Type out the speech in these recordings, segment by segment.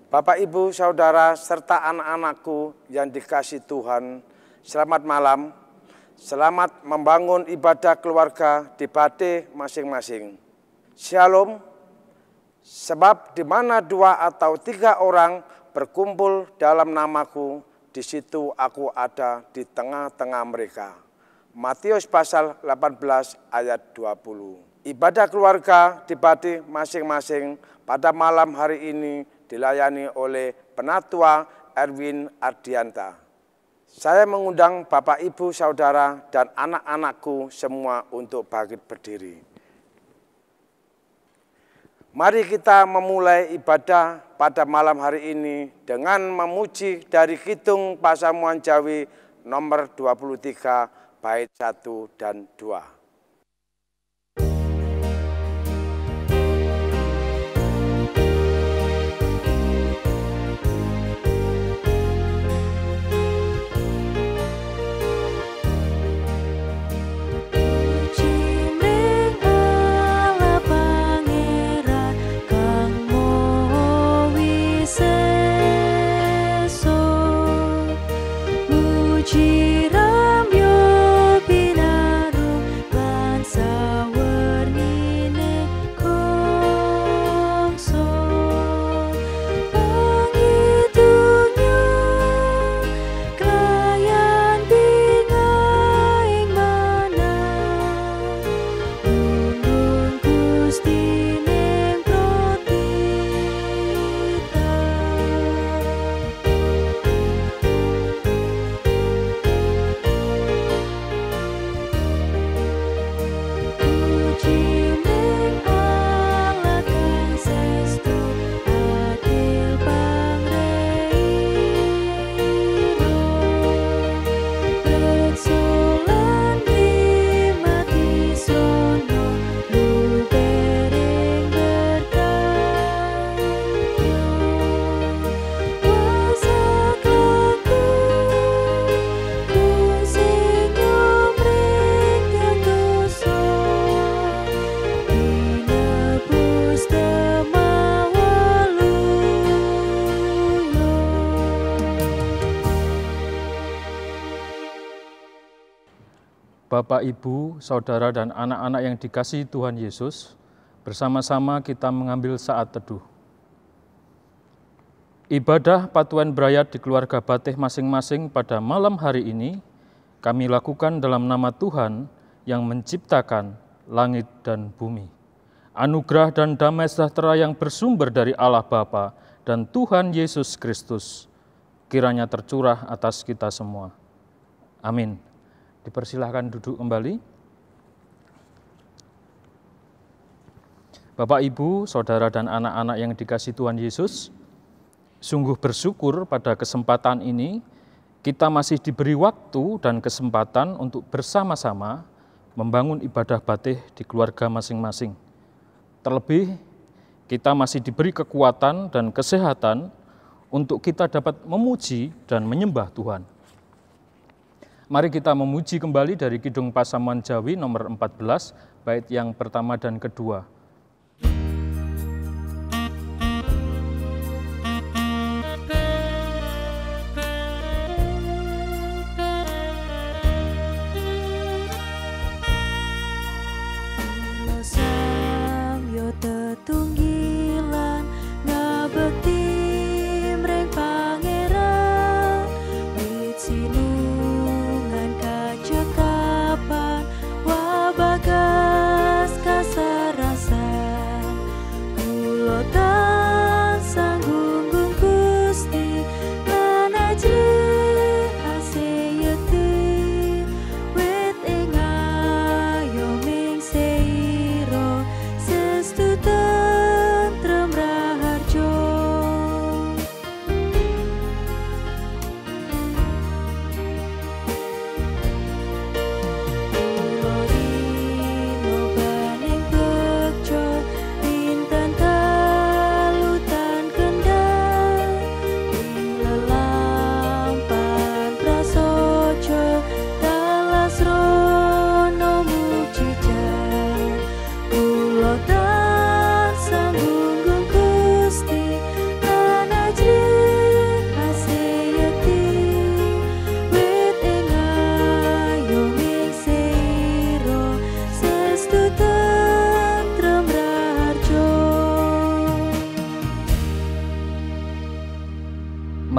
Bapak, Ibu, Saudara, serta anak-anakku yang dikasihi Tuhan, selamat malam. Selamat membangun ibadah keluarga di Bateh masing-masing. Shalom, sebab di mana 2 atau 3 orang berkumpul dalam namaku, di situ aku ada di tengah-tengah mereka. Matius pasal 18 ayat 20. Ibadah keluarga di Bateh masing-masing pada malam hari ini dilayani oleh Penatua Erwin Ardianta. Saya mengundang Bapak, Ibu, Saudara, dan anak-anakku semua untuk berdiri. Mari kita memulai ibadah pada malam hari ini dengan memuji dari Kidung Pasamuan Jawi nomor 23 bait 1 dan 2. Bapak, Ibu, Saudara, dan anak-anak yang dikasihi Tuhan Yesus, bersama-sama kita mengambil saat teduh. Ibadah Patuan Brayat di keluarga Bateh masing-masing pada malam hari ini kami lakukan dalam nama Tuhan yang menciptakan langit dan bumi. Anugerah dan damai sejahtera yang bersumber dari Allah Bapa dan Tuhan Yesus Kristus kiranya tercurah atas kita semua. Amin. Dipersilahkan duduk kembali. Bapak, Ibu, Saudara, dan anak-anak yang dikasihi Tuhan Yesus, sungguh bersyukur pada kesempatan ini kita masih diberi waktu dan kesempatan untuk bersama-sama membangun ibadah Bateh di keluarga masing-masing. Terlebih, kita masih diberi kekuatan dan kesehatan untuk kita dapat memuji dan menyembah Tuhan. Mari kita memuji kembali dari Kidung Pasamuan Jawi nomor 14, bait yang pertama dan kedua. Bagas kasar rasa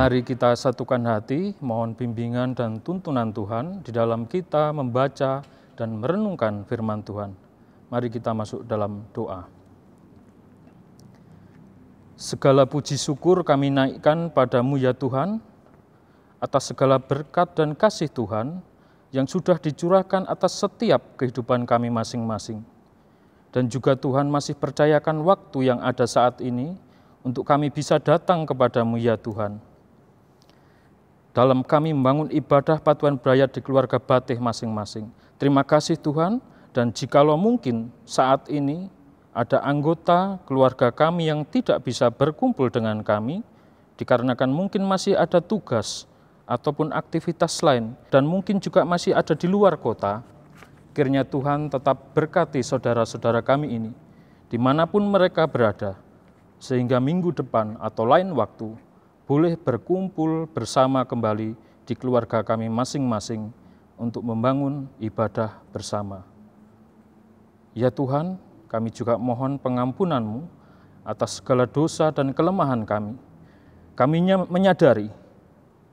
Mari kita satukan hati, mohon bimbingan dan tuntunan Tuhan di dalam kita membaca dan merenungkan firman Tuhan. Mari kita masuk dalam doa. Segala puji syukur kami naikkan padamu ya Tuhan, atas segala berkat dan kasih Tuhan yang sudah dicurahkan atas setiap kehidupan kami masing-masing. Dan juga Tuhan masih percayakan waktu yang ada saat ini untuk kami bisa datang kepadamu ya Tuhan. Dalam kami membangun ibadah Patuan Brayat di keluarga Batih masing-masing. Terima kasih Tuhan, dan jikalau mungkin saat ini ada anggota keluarga kami yang tidak bisa berkumpul dengan kami, dikarenakan mungkin masih ada tugas ataupun aktivitas lain, dan mungkin juga masih ada di luar kota, kiranya Tuhan tetap berkati saudara-saudara kami ini, dimanapun mereka berada, sehingga minggu depan atau lain waktu, boleh berkumpul bersama kembali di keluarga kami masing-masing untuk membangun ibadah bersama. Ya Tuhan, kami juga mohon pengampunan-Mu atas segala dosa dan kelemahan kami. Kami menyadari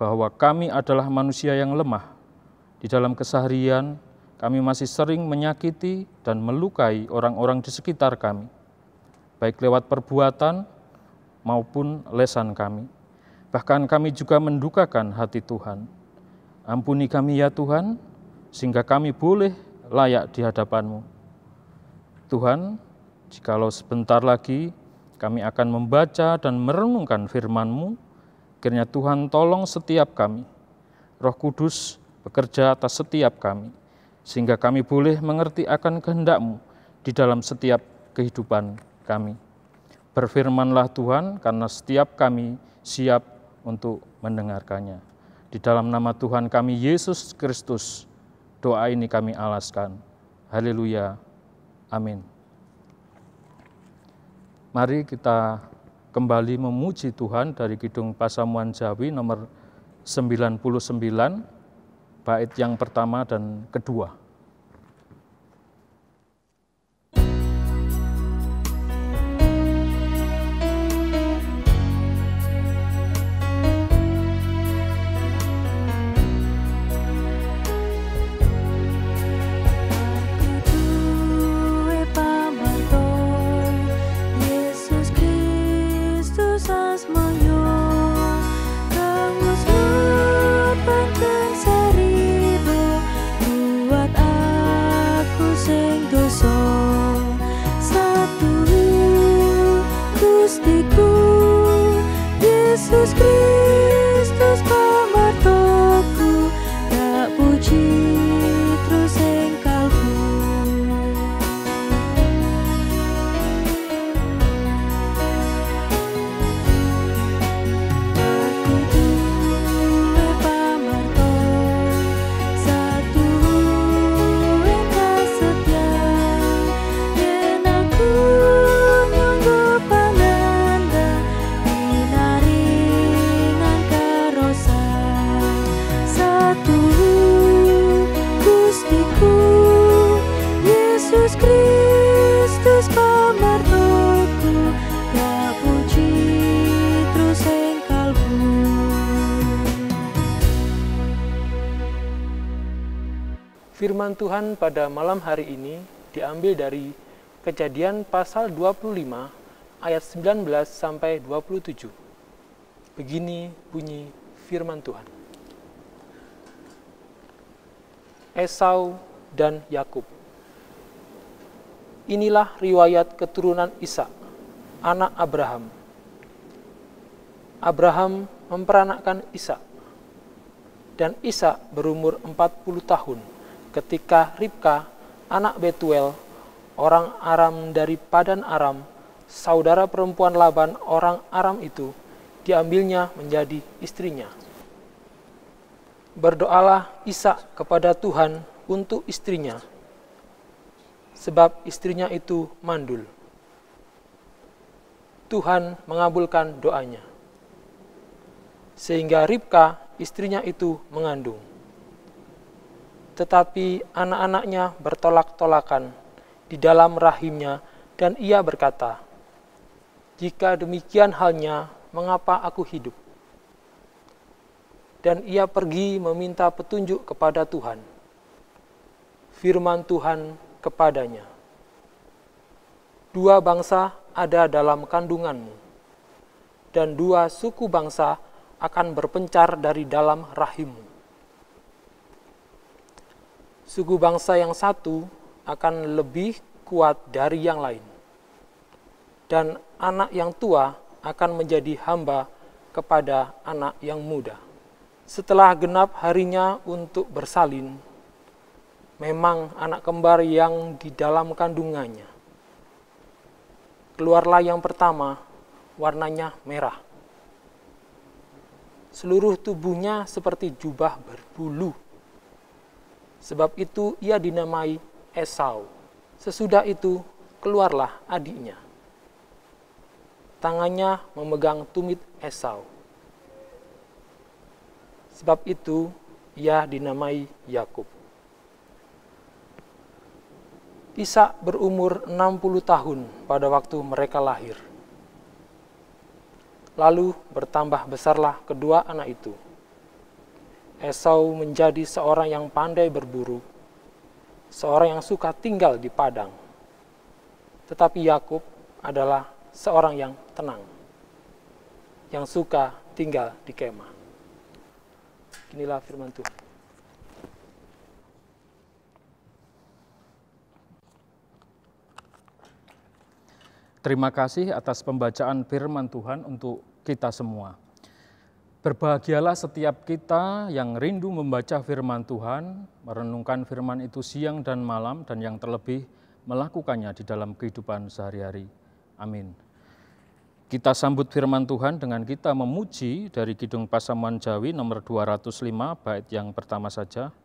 bahwa kami adalah manusia yang lemah. Di dalam keseharian, kami masih sering menyakiti dan melukai orang-orang di sekitar kami, baik lewat perbuatan maupun lisan kami. Bahkan kami juga mendukakan hati Tuhan. Ampuni kami ya Tuhan, sehingga kami boleh layak di hadapan-Mu. Tuhan, jikalau sebentar lagi kami akan membaca dan merenungkan firman-Mu, kiranya Tuhan tolong setiap kami. Roh Kudus bekerja atas setiap kami, sehingga kami boleh mengerti akan kehendak-Mu di dalam setiap kehidupan kami. Berfirmanlah Tuhan, karena setiap kami siap untuk mendengarkannya. Di dalam nama Tuhan kami Yesus Kristus, doa ini kami alaskan. Haleluya. Amin. Mari kita kembali memuji Tuhan dari Kidung Pasamuan Jawi nomor 99, bait yang pertama dan kedua. Yesus Kristus pamartoku, tak puji terus engkalku. Aku duwe pamarto, satu engkau setia, yen aku nyunggu pananda, pinaringan karosa. Satu Gustiku, Yesus Kristus pamartoku, tak puji terus engkalku. Firman Tuhan pada malam hari ini diambil dari Kejadian pasal 25 ayat 19 sampai 27. Begini bunyi firman Tuhan. Esau dan Yakub. Inilah riwayat keturunan Ishak, anak Abraham. Abraham memperanakkan Ishak, dan Ishak berumur 40 tahun ketika Ribka, anak Betuel, orang Aram dari Padan Aram, saudara perempuan Laban orang Aram itu, diambilnya menjadi istrinya. Berdoalah Ishak kepada Tuhan untuk istrinya, sebab istrinya itu mandul. Tuhan mengabulkan doanya, sehingga Ribka istrinya itu mengandung. Tetapi anak-anaknya bertolak-tolakan di dalam rahimnya, dan ia berkata, "Jika demikian halnya, mengapa aku hidup?" dan ia pergi meminta petunjuk kepada Tuhan. Firman Tuhan kepadanya, "Dua bangsa ada dalam kandunganmu, dan dua suku bangsa akan berpencar dari dalam rahimmu. Suku bangsa yang satu akan lebih kuat dari yang lain, dan anak yang tua akan menjadi hamba kepada anak yang muda." Setelah genap harinya untuk bersalin, memang anak kembar yang di dalam kandungannya. Keluarlah yang pertama, warnanya merah. Seluruh tubuhnya seperti jubah berbulu. Sebab itu ia dinamai Esau. Sesudah itu keluarlah adiknya. Tangannya memegang tumit Esau. Sebab itu ia dinamai Yakub. Ishak berumur 60 tahun pada waktu mereka lahir. Lalu bertambah besarlah kedua anak itu. Esau menjadi seorang yang pandai berburu, seorang yang suka tinggal di padang. Tetapi Yakub adalah seorang yang tenang, yang suka tinggal di kemah. Inilah firman Tuhan. Terima kasih atas pembacaan firman Tuhan untuk kita semua. Berbahagialah setiap kita yang rindu membaca firman Tuhan, merenungkan firman itu siang dan malam, dan yang terlebih melakukannya di dalam kehidupan sehari-hari. Amin. Kita sambut firman Tuhan dengan kita memuji dari Kidung Pasamuan Jawi nomor 205, bait yang pertama saja.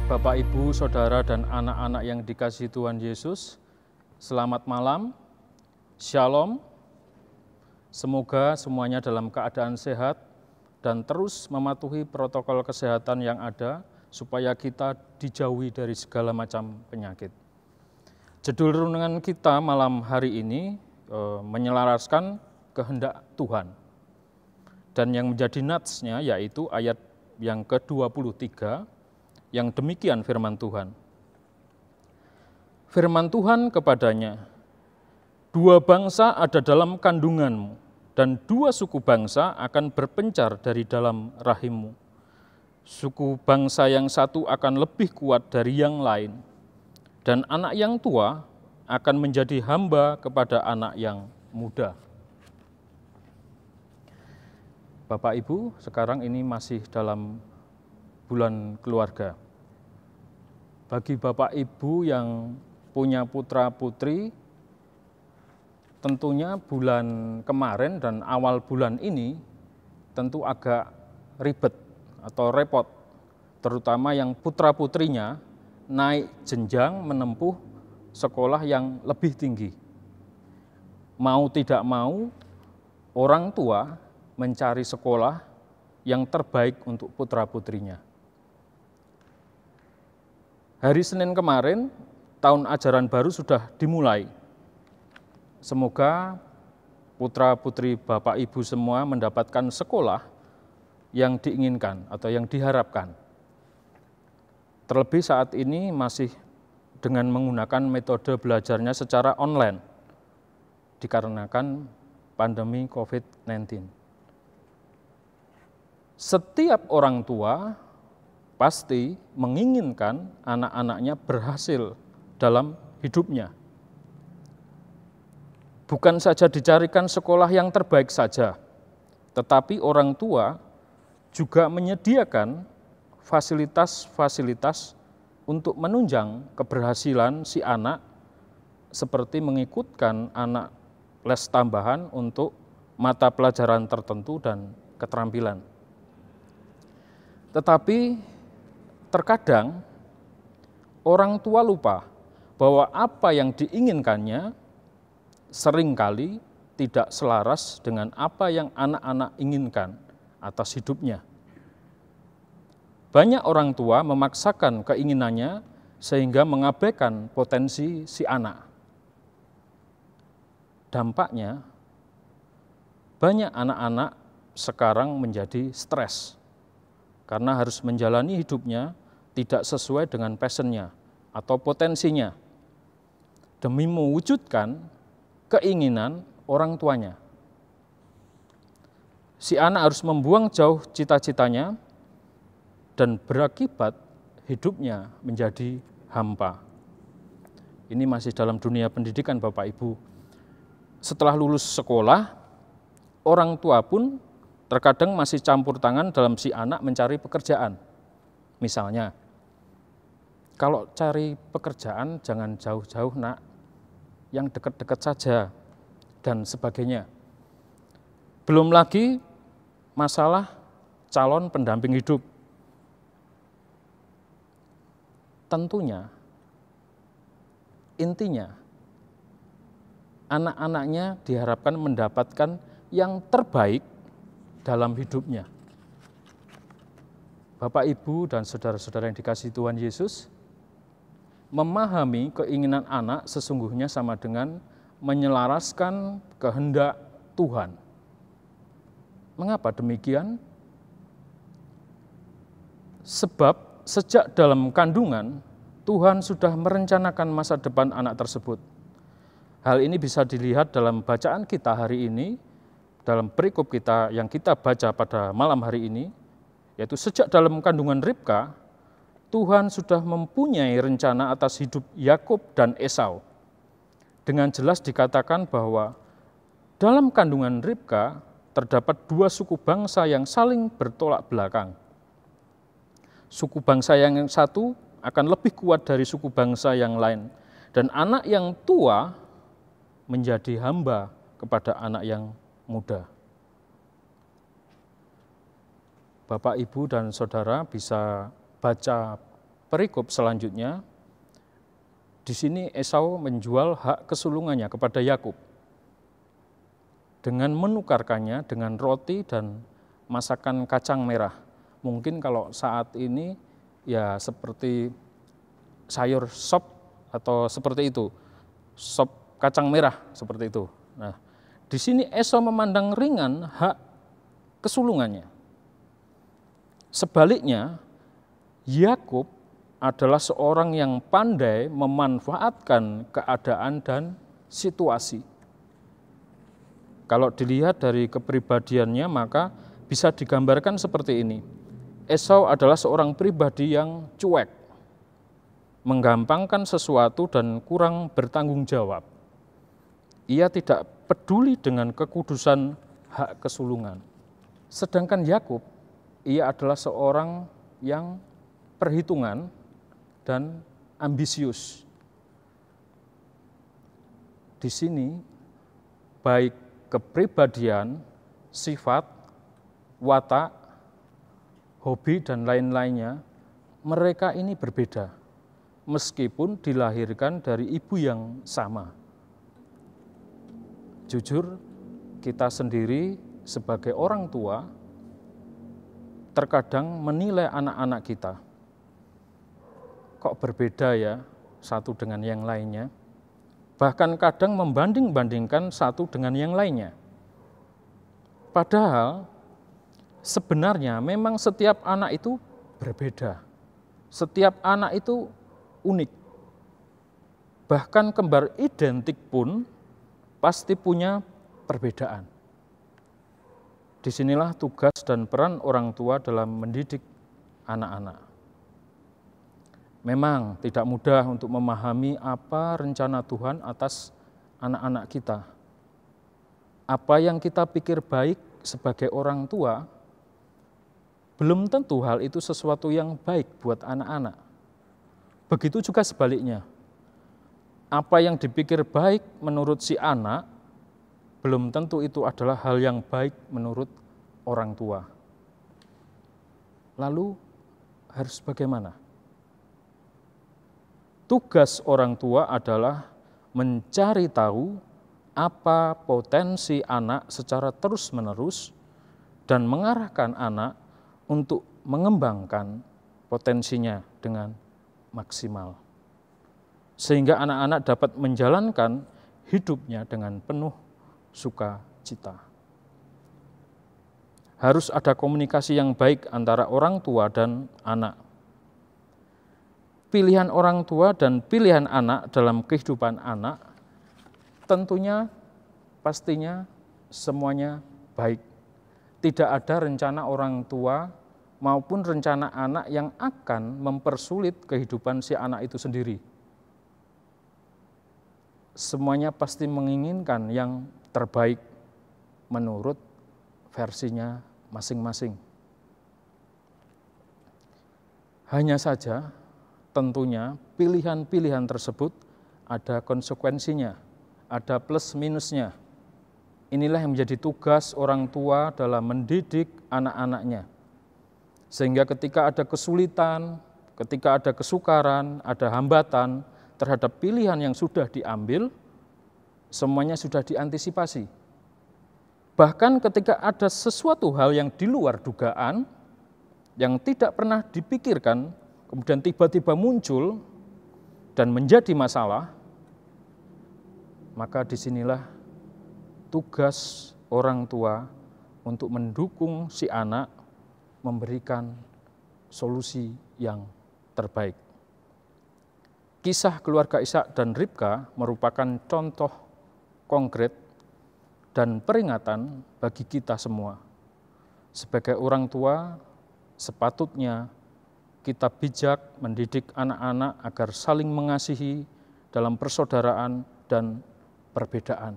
Bapak, Ibu, Saudara, dan anak-anak yang dikasihi Tuhan Yesus, selamat malam, Shalom. Semoga semuanya dalam keadaan sehat dan terus mematuhi protokol kesehatan yang ada supaya kita dijauhi dari segala macam penyakit. Judul renungan kita malam hari ini menyelaraskan kehendak Tuhan. Dan yang menjadi natsnya yaitu ayat yang ke-23, yang demikian firman Tuhan. Firman Tuhan kepadanya, "Dua bangsa ada dalam kandunganmu, dan dua suku bangsa akan berpencar dari dalam rahimmu. Suku bangsa yang satu akan lebih kuat dari yang lain, dan anak yang tua akan menjadi hamba kepada anak yang muda." Bapak Ibu, sekarang ini masih dalam bulan keluarga. Bagi Bapak Ibu yang punya putra-putri, tentunya bulan kemarin dan awal bulan ini tentu agak ribet atau repot, terutama yang putra-putrinya naik jenjang menempuh sekolah yang lebih tinggi. Mau tidak mau, orang tua mencari sekolah yang terbaik untuk putra-putrinya. Hari Senin kemarin, tahun ajaran baru sudah dimulai. Semoga putra-putri Bapak Ibu semua mendapatkan sekolah yang diinginkan atau yang diharapkan. Terlebih saat ini masih dengan menggunakan metode belajarnya secara online, dikarenakan pandemi COVID-19. Setiap orang tua pasti menginginkan anak-anaknya berhasil dalam hidupnya. Bukan saja dicarikan sekolah yang terbaik saja, tetapi orang tua juga menyediakan fasilitas-fasilitas untuk menunjang keberhasilan si anak, seperti mengikutkan anak les tambahan untuk mata pelajaran tertentu dan keterampilan. Tetapi terkadang orang tua lupa bahwa apa yang diinginkannya seringkali tidak selaras dengan apa yang anak-anak inginkan atas hidupnya. Banyak orang tua memaksakan keinginannya sehingga mengabaikan potensi si anak. Dampaknya, banyak anak-anak sekarang menjadi stres karena harus menjalani hidupnya tidak sesuai dengan passion-nya atau potensinya demi mewujudkan keinginan orang tuanya. Si anak harus membuang jauh cita-citanya dan berakibat hidupnya menjadi hampa. Ini masih dalam dunia pendidikan Bapak Ibu. Setelah lulus sekolah, orang tua pun terkadang masih campur tangan dalam si anak mencari pekerjaan. Misalnya, kalau cari pekerjaan jangan jauh-jauh nak, yang dekat-dekat saja, dan sebagainya. Belum lagi masalah calon pendamping hidup. Tentunya, intinya, anak-anaknya diharapkan mendapatkan yang terbaik dalam hidupnya. Bapak, Ibu, dan saudara-saudara yang dikasihi Tuhan Yesus, memahami keinginan anak sesungguhnya sama dengan menyelaraskan kehendak Tuhan. Mengapa demikian? Sebab sejak dalam kandungan, Tuhan sudah merencanakan masa depan anak tersebut. Hal ini bisa dilihat dalam bacaan kita hari ini, dalam perikop kita yang kita baca pada malam hari ini, yaitu sejak dalam kandungan Ribka, Tuhan sudah mempunyai rencana atas hidup Yakub dan Esau. Dengan jelas dikatakan bahwa dalam kandungan Ribka terdapat dua suku bangsa yang saling bertolak belakang. Suku bangsa yang satu akan lebih kuat dari suku bangsa yang lain, dan anak yang tua menjadi hamba kepada anak yang muda. Bapak, Ibu, dan Saudara bisa baca perikop selanjutnya. Di sini Esau menjual hak kesulungannya kepada Yakub dengan menukarkannya dengan roti dan masakan kacang merah. Mungkin kalau saat ini ya seperti sayur sop atau seperti itu, sop kacang merah seperti itu. Nah, di sini Esau memandang ringan hak kesulungannya. Sebaliknya, Yakub adalah seorang yang pandai memanfaatkan keadaan dan situasi. Kalau dilihat dari kepribadiannya, maka bisa digambarkan seperti ini. Esau adalah seorang pribadi yang cuek, menggampangkan sesuatu dan kurang bertanggung jawab. Ia tidak peduli dengan kekudusan hak kesulungan. Sedangkan Yakub, ia adalah seorang yang perhitungan dan ambisius. Di sini, baik kepribadian, sifat, watak, hobi, dan lain-lainnya, mereka ini berbeda, meskipun dilahirkan dari ibu yang sama. Jujur, kita sendiri sebagai orang tua, terkadang menilai anak-anak kita. Kok berbeda ya satu dengan yang lainnya? Bahkan kadang membanding-bandingkan satu dengan yang lainnya. Padahal sebenarnya memang setiap anak itu berbeda. Setiap anak itu unik. Bahkan kembar identik pun pasti punya perbedaan. Disinilah tugas dan peran orang tua dalam mendidik anak-anak. Memang tidak mudah untuk memahami apa rencana Tuhan atas anak-anak kita. Apa yang kita pikir baik sebagai orang tua, belum tentu hal itu sesuatu yang baik buat anak-anak. Begitu juga sebaliknya. Apa yang dipikir baik menurut si anak, belum tentu itu adalah hal yang baik menurut orang tua. Lalu harus bagaimana? Tugas orang tua adalah mencari tahu apa potensi anak secara terus-menerus dan mengarahkan anak untuk mengembangkan potensinya dengan maksimal. Sehingga anak-anak dapat menjalankan hidupnya dengan penuh sukacita. Harus ada komunikasi yang baik antara orang tua dan anak. Pilihan orang tua dan pilihan anak dalam kehidupan anak tentunya pastinya semuanya baik. Tidak ada rencana orang tua maupun rencana anak yang akan mempersulit kehidupan si anak itu sendiri. Semuanya pasti menginginkan yang terbaik menurut versinya masing-masing. Hanya saja tentunya pilihan-pilihan tersebut ada konsekuensinya, ada plus minusnya. Inilah yang menjadi tugas orang tua dalam mendidik anak-anaknya. Sehingga ketika ada kesulitan, ketika ada kesukaran, ada hambatan terhadap pilihan yang sudah diambil, semuanya sudah diantisipasi. Bahkan ketika ada sesuatu hal yang di luar dugaan, yang tidak pernah dipikirkan, kemudian tiba-tiba muncul dan menjadi masalah, maka disinilah tugas orang tua untuk mendukung si anak memberikan solusi yang terbaik. Kisah keluarga Ishak dan Ribka merupakan contoh konkret dan peringatan bagi kita semua. Sebagai orang tua, sepatutnya kita bijak mendidik anak-anak agar saling mengasihi dalam persaudaraan dan perbedaan.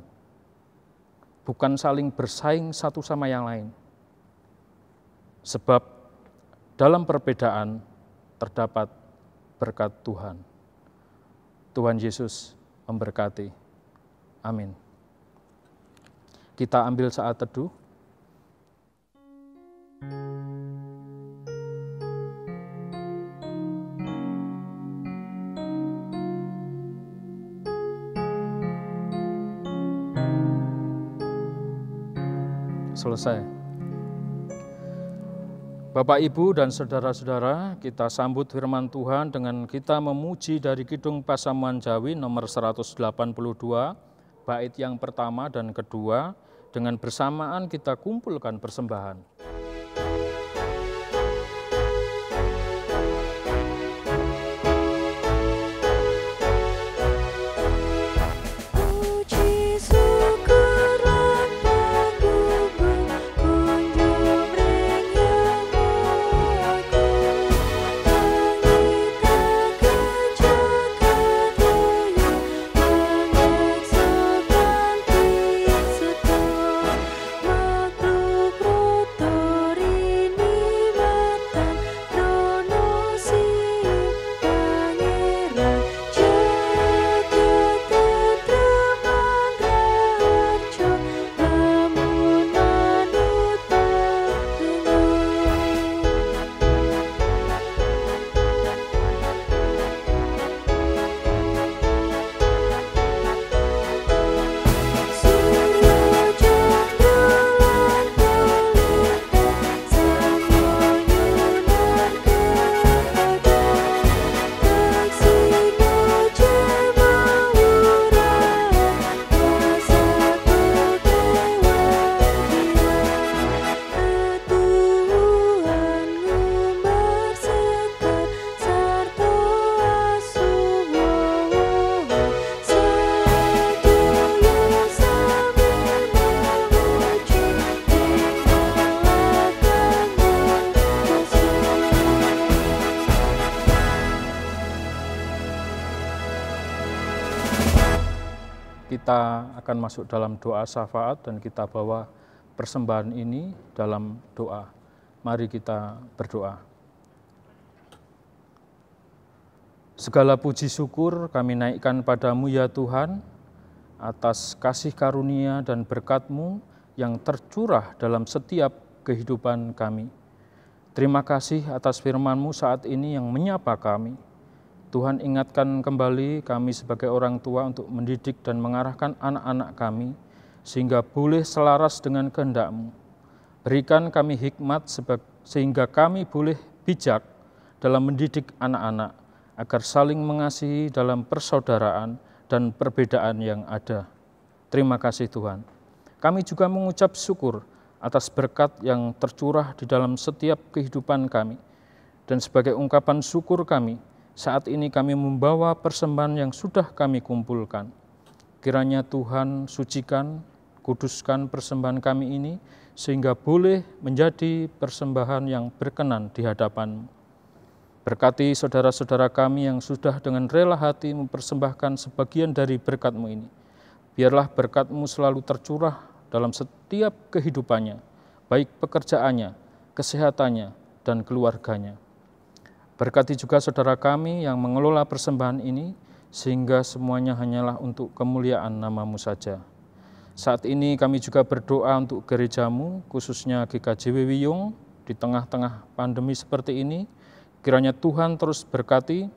Bukan saling bersaing satu sama yang lain. Sebab dalam perbedaan terdapat berkat Tuhan. Tuhan Yesus memberkati. Amin. Kita ambil saat teduh. Selesai. Bapak, Ibu, dan saudara-saudara, kita sambut firman Tuhan dengan kita memuji dari Kidung Pasamuan Jawi nomor 182, bait yang pertama dan kedua, dengan bersamaan kita kumpulkan persembahan. Kita akan masuk dalam doa syafaat dan kita bawa persembahan ini dalam doa. Mari kita berdoa. Segala puji syukur kami naikkan padamu ya Tuhan, atas kasih karunia dan berkat-Mu yang tercurah dalam setiap kehidupan kami. Terima kasih atas firman-Mu saat ini yang menyapa kami. Tuhan, ingatkan kembali kami sebagai orang tua untuk mendidik dan mengarahkan anak-anak kami, sehingga boleh selaras dengan kehendak-Mu. Berikan kami hikmat sehingga kami boleh bijak dalam mendidik anak-anak, agar saling mengasihi dalam persaudaraan dan perbedaan yang ada. Terima kasih Tuhan. Kami juga mengucap syukur atas berkat yang tercurah di dalam setiap kehidupan kami. Dan sebagai ungkapan syukur kami, saat ini kami membawa persembahan yang sudah kami kumpulkan. Kiranya Tuhan sucikan, kuduskan persembahan kami ini, sehingga boleh menjadi persembahan yang berkenan di hadapan-Mu. Berkati saudara-saudara kami yang sudah dengan rela hati mempersembahkan sebagian dari berkat-Mu ini. Biarlah berkat-Mu selalu tercurah dalam setiap kehidupannya, baik pekerjaannya, kesehatannya, dan keluarganya. Berkati juga saudara kami yang mengelola persembahan ini, sehingga semuanya hanyalah untuk kemuliaan nama-Mu saja. Saat ini kami juga berdoa untuk gereja-Mu, khususnya GKJW Wiyung, di tengah-tengah pandemi seperti ini. Kiranya Tuhan terus berkati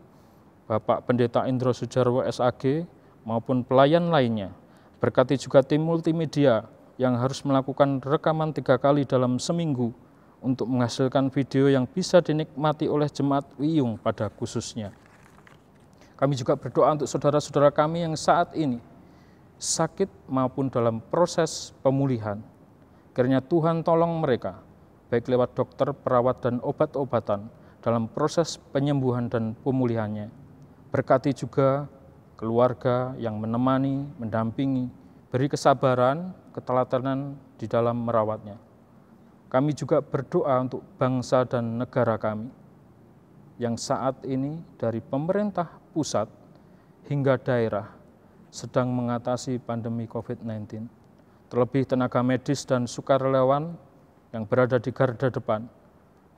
Bapak Pendeta Indro Sujarwo SAG maupun pelayan lainnya. Berkati juga tim multimedia yang harus melakukan rekaman 3 kali dalam seminggu untuk menghasilkan video yang bisa dinikmati oleh jemaat Wiyung pada khususnya. Kami juga berdoa untuk saudara-saudara kami yang saat ini sakit maupun dalam proses pemulihan. Kiranya Tuhan tolong mereka, baik lewat dokter, perawat, dan obat-obatan, dalam proses penyembuhan dan pemulihannya. Berkati juga keluarga yang menemani, mendampingi, beri kesabaran, keteladanan di dalam merawatnya. Kami juga berdoa untuk bangsa dan negara kami, yang saat ini dari pemerintah pusat hingga daerah sedang mengatasi pandemi COVID-19. Terlebih tenaga medis dan sukarelawan yang berada di garda depan.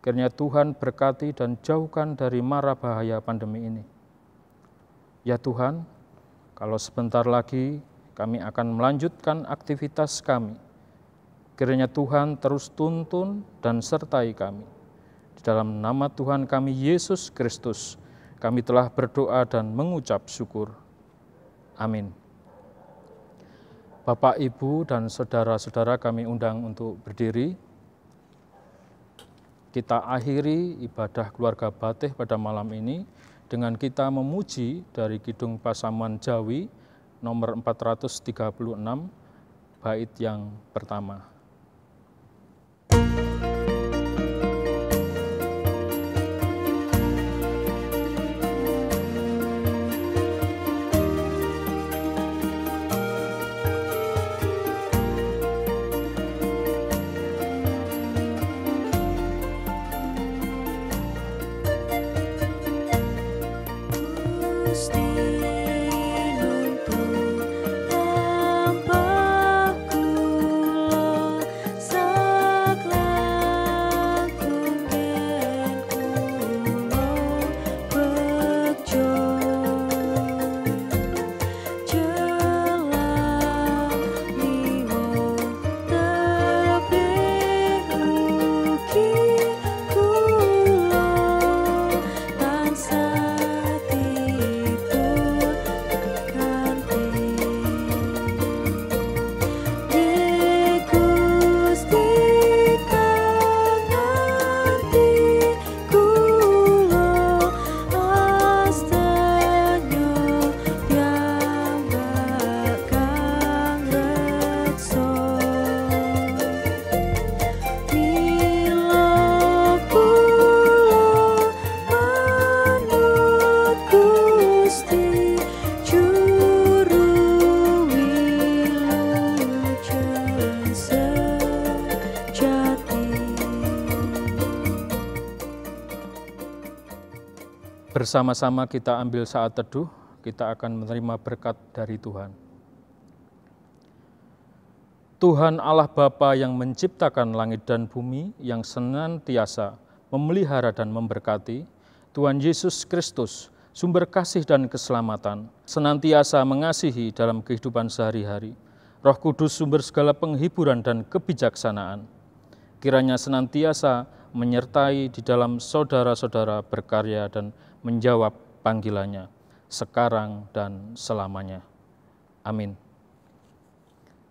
Kiranya Tuhan berkati dan jauhkan dari mara bahaya pandemi ini. Ya Tuhan, kalau sebentar lagi kami akan melanjutkan aktivitas kami, kiranya Tuhan terus tuntun dan sertai kami. Di dalam nama Tuhan kami Yesus Kristus, kami telah berdoa dan mengucap syukur. Amin. Bapak, Ibu, dan saudara-saudara kami undang untuk berdiri. Kita akhiri ibadah keluarga Batih pada malam ini dengan kita memuji dari Kidung Pasamuan Jawi nomor 436, bait yang pertama. Bersama-sama kita ambil saat teduh, kita akan menerima berkat dari Tuhan. Tuhan Allah Bapa yang menciptakan langit dan bumi, yang senantiasa memelihara dan memberkati, Tuhan Yesus Kristus, sumber kasih dan keselamatan, senantiasa mengasihi dalam kehidupan sehari-hari, Roh Kudus sumber segala penghiburan dan kebijaksanaan, kiranya senantiasa menyertai di dalam saudara-saudara berkarya dan menjawab panggilannya, sekarang dan selamanya. Amin.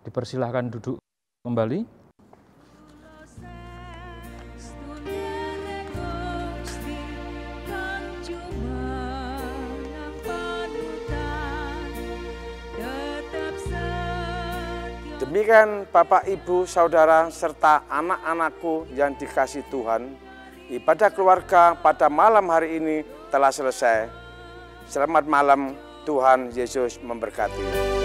Dipersilahkan duduk kembali. Demikian Bapak, Ibu, Saudara, serta anak-anakku yang dikasihi Tuhan, ibadah keluarga pada malam hari ini telah selesai. Selamat malam, Tuhan Yesus memberkati.